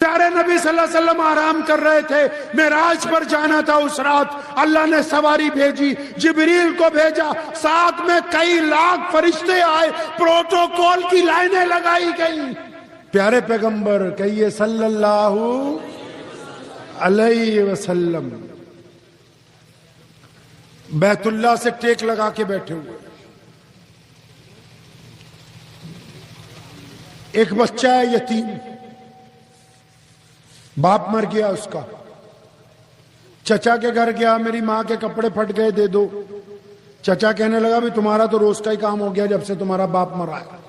پیارے نبی صلی اللہ علیہ وسلم آرام کر رہے تھے، معراج پر جانا تھا اس رات، اللہ نے سواری بھیجی، جبریل کو بھیجا، ساتھ میں کئی لاکھ فرشتے آئے، پروٹوکول کی لائنیں لگائی گئی۔ پیارے پیغمبر کہیے صلی اللہ علیہ وسلم بیت اللہ سے ٹیک لگا کے بیٹھے ہوئے، ایک بچہ ہے یتیم، باپ مر گیا اس کا، چچا کے گھر گیا، میری ماں کے کپڑے پھٹ گئے دے دو۔ چچا کہنے لگا بھی تمہارا تو روز کا ہی کام ہو گیا جب سے تمہارا باپ مرا ہے۔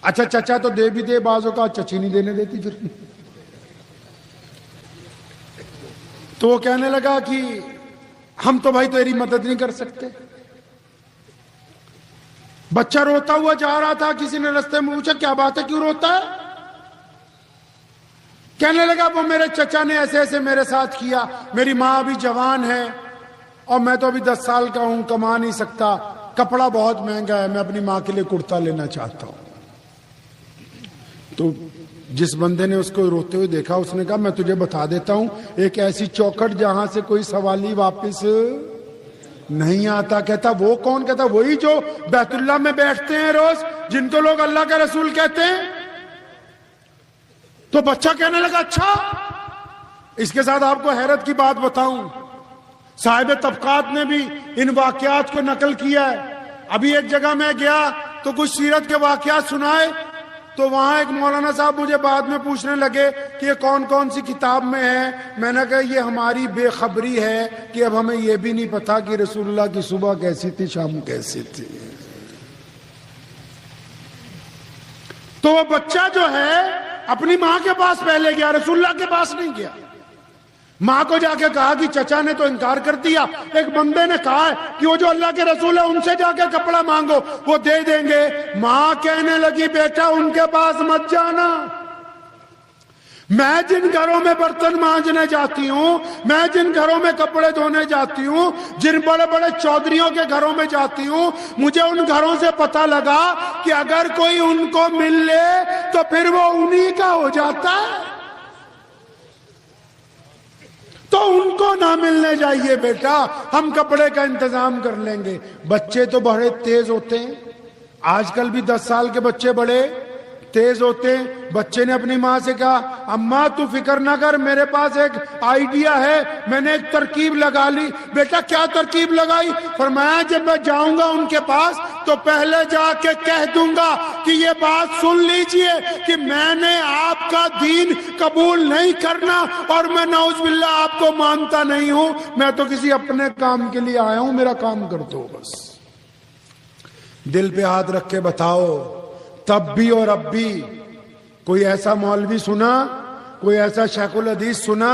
اچھا چچا تو دے بھی دے، بعضوں کا چچی نہیں دینے دیتی پھر۔ تو وہ کہنے لگا کہ ہم تو بھائی تیری مدد نہیں کر سکتے۔ بچہ روتا ہوا جا رہا تھا، کسی نے رستے میں پوچھا کیا بات ہے، کیوں روتا ہے؟ کہنے لگا وہ میرے چچا نے ایسے ایسے میرے ساتھ کیا، میری ماں ابھی جوان ہے اور میں تو ابھی 10 سال کا ہوں، کما نہیں سکتا، کپڑا بہت مہنگا ہے، میں اپنی ماں کے لیے کرتا لینا چاہتا ہوں۔ تو جس بندے نے اس کو روتے ہوئے دیکھا اس نے کہا میں تجھے بتا دیتا ہوں ایک ایسی چوکھٹ جہاں سے کوئی سوالی واپس نہیں آتا۔ کہتا وہ کون؟ کہتا وہی جو بیت اللہ میں بیٹھتے ہیں روز، جن کو لوگ اللہ کا رسول کہتے ہیں۔ تو بچہ کہنے لگا اچھا۔ اس کے ساتھ آپ کو حیرت کی بات بتاؤں، صاحب طبقات نے بھی ان واقعات کو نقل کیا ہے۔ ابھی ایک جگہ میں گیا تو کچھ سیرت کے واقعات سنائے، تو وہاں ایک مولانا صاحب مجھے بعد میں پوچھنے لگے کہ یہ کون کون سی کتاب میں ہے۔ میں نے کہا یہ ہماری بے خبری ہے کہ اب ہمیں یہ بھی نہیں پتا کہ رسول اللہ کی صبح کیسی تھی، شام کیسی تھی۔ تو وہ بچہ جو ہے اپنی ماں کے پاس پہلے گیا، رسول اللہ کے پاس نہیں گیا۔ ماں کو جا کے کہا کہ چچا نے تو انکار کر دیا، ایک بندے نے کہا ہے کہ وہ جو اللہ کے رسول ہے ان سے جا کے کپڑا مانگو، وہ دے دیں گے۔ ماں کہنے لگی بیٹا ان کے پاس مت جانا، میں جن گھروں میں برتن مانجنے جاتی ہوں، میں جن گھروں میں کپڑے دھونے جاتی ہوں، جن بڑے بڑے چودھریوں کے گھروں میں جاتی ہوں، مجھے ان گھروں سے پتہ لگا کہ اگر کوئی ان کو مل لے تو پھر وہ انہی کا ہو جاتا ہے، تو ان کو نہ ملنے جائیے بیٹا، ہم کپڑے کا انتظام کر لیں گے۔ بچے تو بڑے تیز ہوتے ہیں، آج کل بھی 10 سال کے بچے بڑے تیز ہوتے ہیں۔ بچے نے اپنی ماں سے کہا اماں تو فکر نہ کر، میرے پاس ایک آئیڈیا ہے، میں نے ایک ترکیب لگا لی۔ بیٹا کیا ترکیب لگائی؟ فرمایا جب میں جاؤں گا ان کے پاس تو پہلے جا کے کہہ دوں گا کہ یہ بات سن لیجئے کہ میں نے آپ کا دین قبول نہیں کرنا اور میں نعوذ باللہ آپ کو مانتا نہیں ہوں، میں تو کسی اپنے کام کے لیے آیا ہوں، میرا کام کر دو بس۔ دل پہ ہاتھ رکھ کے بتاؤ، تب بھی اور اب بھی کوئی ایسا مولوی سنا، کوئی ایسا شیخ الحدیث سنا،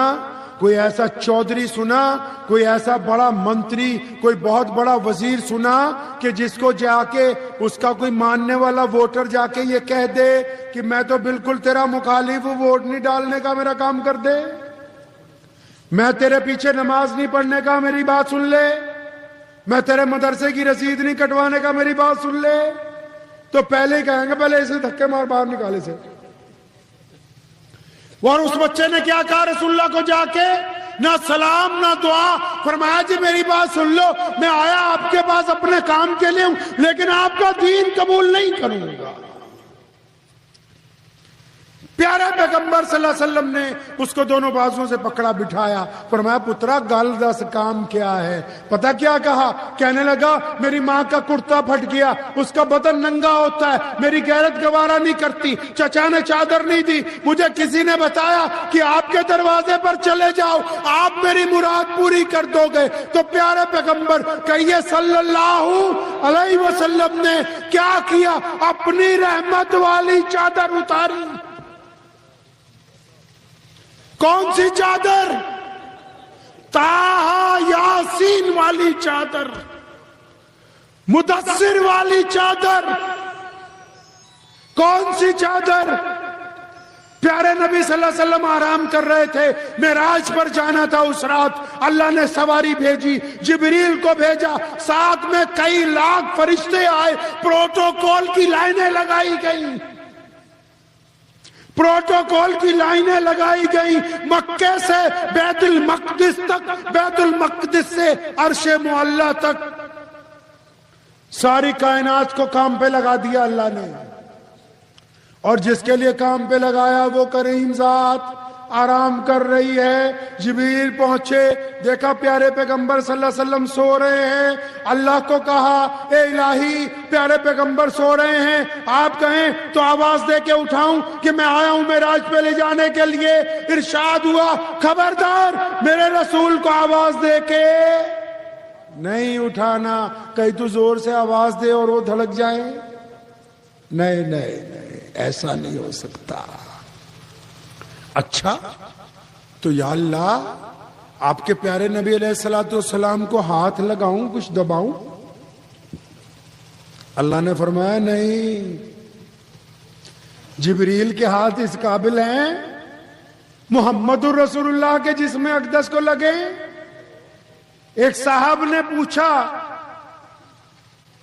کوئی ایسا چودھری سنا، کوئی ایسا بڑا منتری، کوئی بہت بڑا وزیر سنا کہ جس کو جا کے اس کا کوئی ماننے والا ووٹر جا کے یہ کہہ دے کہ میں تو بالکل تیرا مخالف ہوں، ووٹ نہیں ڈالنے کا میرا کام کر دے، میں تیرے پیچھے نماز نہیں پڑھنے کا میری بات سن لے، میں تیرے مدرسے کی رسید نہیں کٹوانے کا میری بات سن لے، تو پہلے ہی کہیں گے پہلے اسے دھکے مار باہر نکالے سے۔ اور اس بچے نے کیا کہا رسول اللہ کو جا کے؟ نہ سلام نہ دعا، فرمایا جی میری بات سن لو، میں آیا آپ کے پاس اپنے کام کے لیے ہوں لیکن آپ کا دین قبول نہیں کروں گا۔ پیارے پیغمبر صلی اللہ علیہ وسلم نے اس کو دونوں بازوؤں سے پکڑا بٹھایا، فرمایا پترا گل دس کام کیا ہے؟ پتہ کیا کہا؟ کہنے لگا میری ماں کا کرتا پھٹ گیا، اس کا بدن ننگا ہوتا ہے، میری غیرت گوارا نہیں کرتی، چچا نے چادر نہیں دی، مجھے کسی نے بتایا کہ آپ کے دروازے پر چلے جاؤ، آپ میری مراد پوری کر دو گے۔ تو پیارے پیغمبر کہیے صلی اللہ علیہ وسلم نے کیا کیا؟ اپنی رحمت والی چادر اتاری۔ کون سی چادر؟ طٰہٰ یاسین والی چادر، مدثر والی چادر۔ کون سی چادر؟ پیارے نبی صلی اللہ علیہ وسلم آرام کر رہے تھے، معراج پر جانا تھا اس رات، اللہ نے سواری بھیجی، جبریل کو بھیجا، ساتھ میں کئی لاکھ فرشتے آئے، پروٹوکول کی لائنیں لگائی گئی۔ پروٹوکول کی لائنیں لگائی گئی، مکے سے بیت المقدس تک، بیت المقدس سے عرش معلی تک، ساری کائنات کو کام پہ لگا دیا اللہ نے. اور جس کے لیے کام پہ لگایا وہ کریم ذات آرام کر رہی ہے. جبریل پہنچے، دیکھا پیارے پیغمبر صلی اللہ علیہ وسلم سو رہے ہیں. اللہ کو کہا اے الہی پیارے پیغمبر سو رہے ہیں، آپ کہیں تو آواز دے کے اٹھاؤں کہ میں آیا ہوں معراج پہ لے جانے کے لیے. ارشاد ہوا خبردار میرے رسول کو آواز دے کے نہیں اٹھانا، کہیں تو زور سے آواز دے اور وہ دھڑک جائے. نہیں نہیں نہیں، ایسا نہیں ہو سکتا. اچھا تو یا اللہ آپ کے پیارے نبی علیہ السلام کو ہاتھ لگاؤں، کچھ دباؤں؟ اللہ نے فرمایا نہیں، جبریل کے ہاتھ اس قابل ہیں محمد الرسول اللہ کے جسم اقدس کو لگے. ایک صاحب نے پوچھا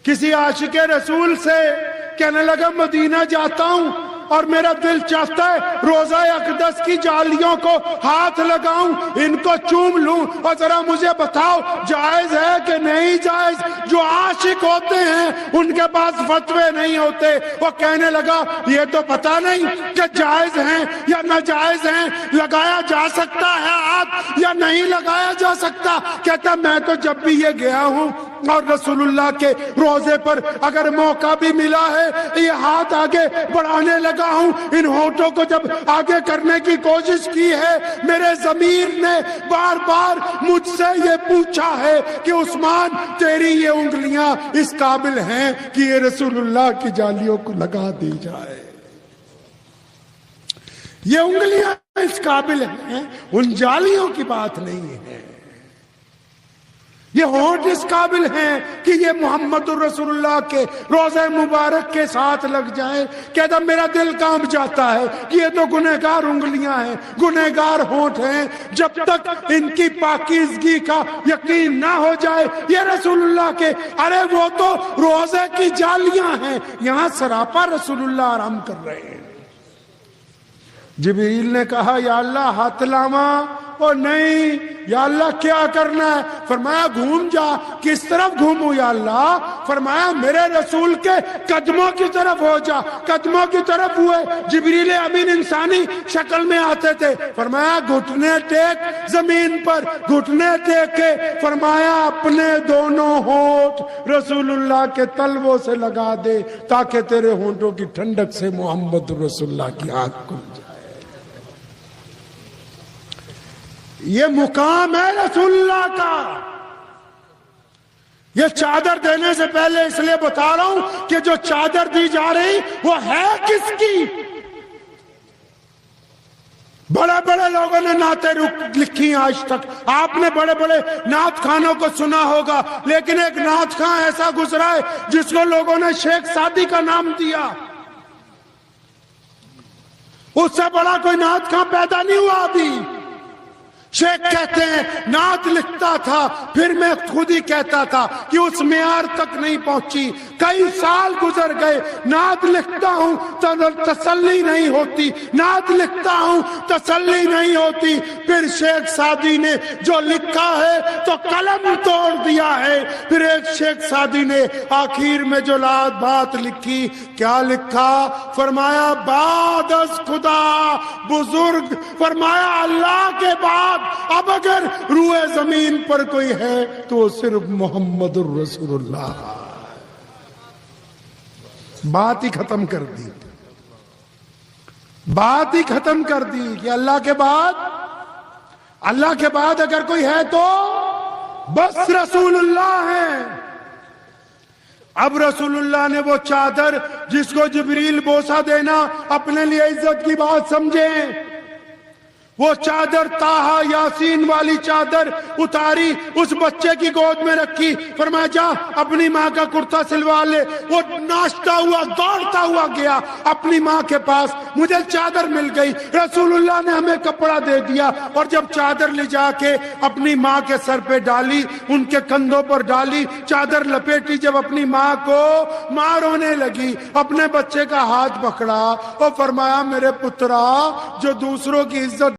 کسی عاشق رسول سے، کہنے لگا مدینہ جاتا ہوں اور میرا دل چاہتا ہے روضہ اقدس کی جالیوں کو ہاتھ لگاؤں، ان کو چوم لوں، اور ذرا مجھے بتاؤ جائز ہے کہ نہیں جائز؟ جو عاشق ہوتے ہیں ان کے پاس فتوے نہیں ہوتے. وہ کہنے لگا یہ تو پتہ نہیں کہ جائز ہیں یا ناجائز ہیں، لگایا جا سکتا ہے ہاتھ یا نہیں لگایا جا سکتا. کہتا میں تو جب بھی یہ گیا ہوں اور رسول اللہ کے روضے پر اگر موقع بھی ملا ہے یہ ہاتھ آگے بڑھانے لگا ہوں. ان ہونٹوں کو جب آگے کرنے کی کوشش کی ہے، میرے ضمیر نے بار بار مجھ سے یہ پوچھا ہے کہ عثمان تیری یہ انگلیاں اس قابل ہیں کہ یہ رسول اللہ کی جالیوں کو لگا دی جائے. یہ انگلیاں اس قابل ہیں، ان جالیوں کی بات نہیں ہے. یہ ہونٹ اس قابل ہیں کہ یہ محمد الرسول اللہ کے روضہ مبارک کے ساتھ لگ جائیں. کہتا میرا دل کانپ جاتا ہے کہ یہ تو گنہگار انگلیاں ہیں، گنہگار ہونٹ ہیں. جب تک ان کی پاکیزگی کا یقین نہ ہو جائے یہ رسول اللہ کے، ارے وہ تو روضے کی جالیاں ہیں، یہاں سراپا رسول اللہ آرام کر رہے ہیں. جبریل نے کہا یا اللہ ہاتھ لاواں؟ او نہیں یا اللہ کیا کرنا ہے؟ فرمایا گھوم جا. کس طرف گھوموں یا اللہ؟ فرمایا میرے رسول کے قدموں کی طرف ہو جا. قدموں کی طرف ہوئے. جبریل امین انسانی شکل میں آتے تھے. فرمایا گھٹنے ٹیک زمین پر، گھٹنے ٹیک کے فرمایا اپنے دونوں ہونٹ رسول اللہ کے تلووں سے لگا دے تاکہ تیرے ہونٹوں کی ٹھنڈک سے محمد رسول اللہ کی آنکھ کھل جائے. یہ مقام ہے رسول اللہ کا. یہ چادر دینے سے پہلے اس لیے بتا رہا ہوں کہ جو چادر دی جا رہی وہ ہے کس کی؟ بڑے بڑے لوگوں نے نعتیں لکھی آج تک. آپ نے بڑے بڑے نعت خانوں کو سنا ہوگا، لیکن ایک نعت خان ایسا گزرا ہے جس کو لوگوں نے شیخ سعدی کا نام دیا. اس سے بڑا کوئی نعت خان پیدا نہیں ہوا ابھی. شیخ کہتے ہیں نعت لکھتا تھا پھر میں خود ہی کہتا تھا کہ اس معیار تک نہیں پہنچی. کئی سال گزر گئے، نعت لکھتا ہوں تسلی نہیں ہوتی، نعت لکھتا ہوں تسلی نہیں ہوتی. پھر شیخ سعدی نے جو لکھا ہے تو قلم توڑ دیا ہے. پھر ایک شیخ سعدی نے آخر میں جو بات لکھی، کیا لکھا؟ فرمایا بعد از خدا بزرگ، فرمایا اللہ کے بعد اب اگر روئے زمین پر کوئی ہے تو صرف محمد الرسول اللہ. بات ہی ختم کر دی، بات ہی ختم کر دی کہ اللہ کے بعد اگر کوئی ہے تو بس رسول اللہ ہے. اب رسول اللہ نے وہ چادر جس کو جبریل بوسہ دینا اپنے لیے عزت کی بات سمجھیں، وہ چادر طٰہٰ یاسین والی چادر اتاری، اس بچے کی گود میں رکھی، فرمایا جا اپنی ماں کا کرتا سلوا لے۔ وہ ناشتا ہوا دوڑتا ہوا گیا اپنی ماں کے پاس، مجھے چادر مل گئی، رسول اللہ نے ہمیں کپڑا دے دیا۔ اور جب چادر لے جا کے اپنی ماں کے سر پہ ڈالی، ان کے کندھوں پر ڈالی، چادر لپیٹی جب اپنی ماں کو، ماں رونے لگی، اپنے بچے کا ہاتھ پکڑا اور فرمایا میرے پترا، جو دوسروں کی عزت